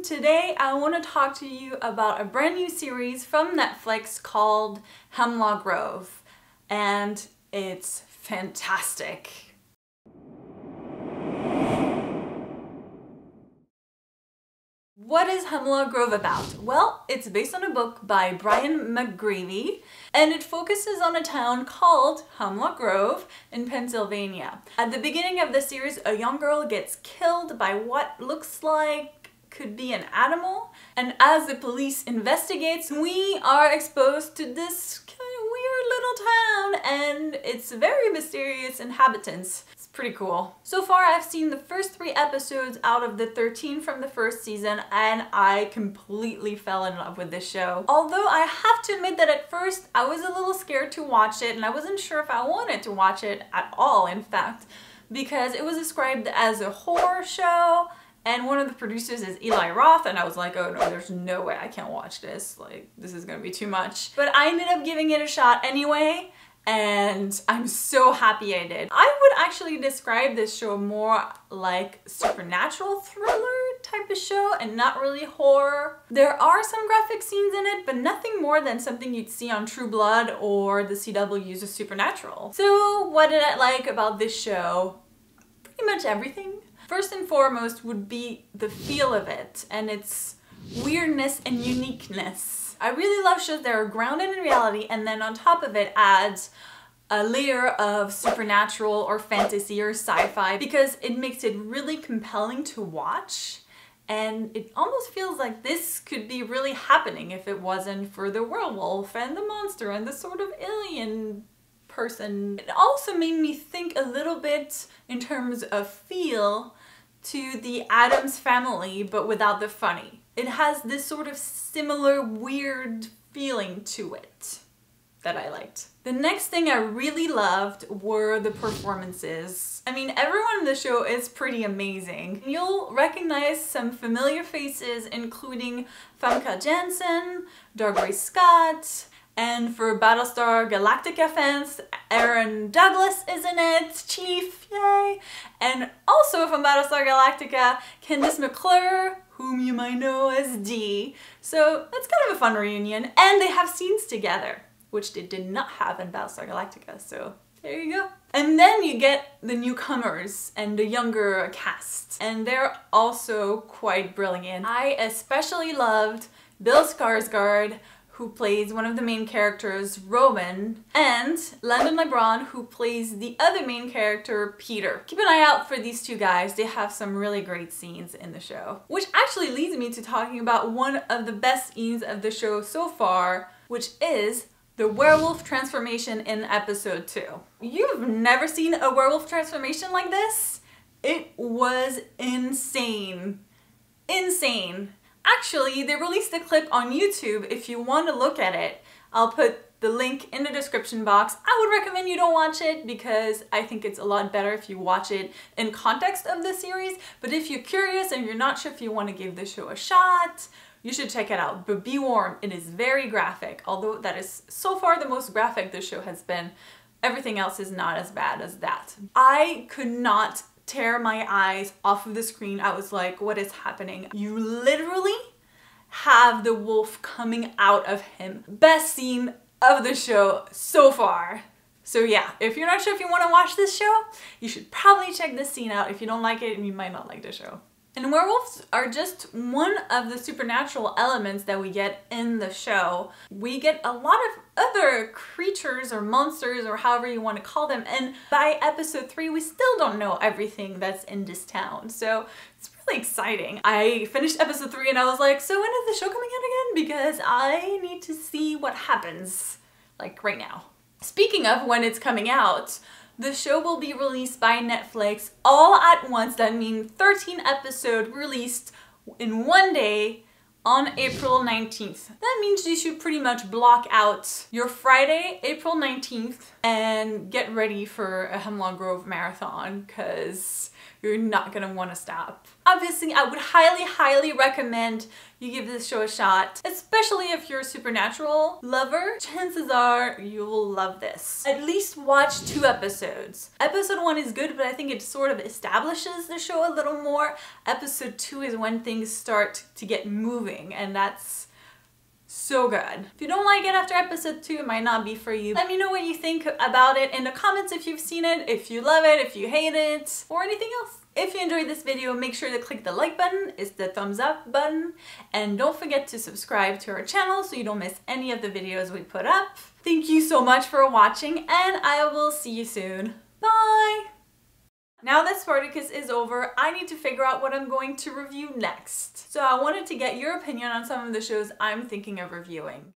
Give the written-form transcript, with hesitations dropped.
Today I want to talk to you about a brand new series from Netflix called Hemlock Grove, and it's fantastic. What is Hemlock Grove about? Well, it's based on a book by Brian McGreevy, and it focuses on a town called Hemlock Grove in Pennsylvania. At the beginning of the series, a young girl gets killed by what looks like could be an animal, and as the police investigates, we are exposed to this kind of weird little town and its very mysterious inhabitants. It's pretty cool. So far, I've seen the first 3 episodes out of the 13 from the first season, and I completely fell in love with this show. Although I have to admit that at first I was a little scared to watch it, and I wasn't sure if I wanted to watch it at all, in fact, because it was described as a horror show. And one of the producers is Eli Roth, and I was like, oh no, there's no way I can't watch this. Like, this is gonna be too much. But I ended up giving it a shot anyway, and I'm so happy I did. I would actually describe this show more like supernatural thriller type of show and not really horror. There are some graphic scenes in it, but nothing more than something you'd see on True Blood or the CW's of Supernatural. So what did I like about this show? Pretty much everything. First and foremost would be the feel of it and its weirdness and uniqueness. I really love shows that are grounded in reality and then on top of it adds a layer of supernatural or fantasy or sci-fi because it makes it really compelling to watch, and it almost feels like this could be really happening if it wasn't for the werewolf and the monster and the sort of alien person. It also made me think a little bit in terms of feel to the Addams Family, but without the funny. It has this sort of similar weird feeling to it that I liked. The next thing I really loved were the performances. I mean, everyone in the show is pretty amazing. You'll recognize some familiar faces, including Famke Janssen, Dougray Scott, and for Battlestar Galactica fans, Aaron Douglas is in it, Chief, yay! And also from Battlestar Galactica, Candice McClure, whom you might know as Dee. So that's kind of a fun reunion, and they have scenes together, which they did not have in Battlestar Galactica, so there you go. And then you get the newcomers and the younger cast, and they're also quite brilliant. I especially loved Bill Skarsgård, who plays one of the main characters, Roman, and Landon LeBron, who plays the other main character, Peter. Keep an eye out for these 2 guys. They have some really great scenes in the show. Which actually leads me to talking about one of the best scenes of the show so far, which is the werewolf transformation in episode 2. You've never seen a werewolf transformation like this? It was insane. Insane. Actually, they released a clip on YouTube if you want to look at it. I'll put the link in the description box. I would recommend you don't watch it because I think it's a lot better if you watch it in context of the series. But if you're curious and you're not sure if you want to give the show a shot, you should check it out. But be warned, it is very graphic. Although that is so far the most graphic the show has been, everything else is not as bad as that. I could not tear my eyes off of the screen. I was like, what is happening? You literally have the wolf coming out of him. Best scene of the show so far. So yeah, if you're not sure if you want to watch this show, you should probably check this scene out. If you don't like it, you might not like the show. And werewolves are just one of the supernatural elements that we get in the show. We get a lot of other creatures or monsters or however you want to call them, and by episode 3 we still don't know everything that's in this town. So it's really exciting. I finished episode 3 and I was like, so when is the show coming out again? Because I need to see what happens, like right now. Speaking of when it's coming out, the show will be released by Netflix all at once. That means 13 episodes released in one day on April 19th. That means you should pretty much block out your Friday, April 19th, and get ready for a Hemlock Grove marathon, because you're not gonna want to stop. Obviously, I would highly recommend you give this show a shot, especially if you're a supernatural lover. Chances are you will love this. At least watch 2 episodes. Episode 1 is good, but I think it sort of establishes the show a little more. Episode 2 is when things start to get moving, and that's so good. If you don't like it after episode 2, it might not be for you. Let me know what you think about it in the comments if you've seen it, if you love it, if you hate it, or anything else. If you enjoyed this video, make sure to click the like button, it's the thumbs up button, and don't forget to subscribe to our channel so you don't miss any of the videos we put up. Thank you so much for watching, and I will see you soon. Bye! Now that Spartacus is over, I need to figure out what I'm going to review next. So I wanted to get your opinion on some of the shows I'm thinking of reviewing.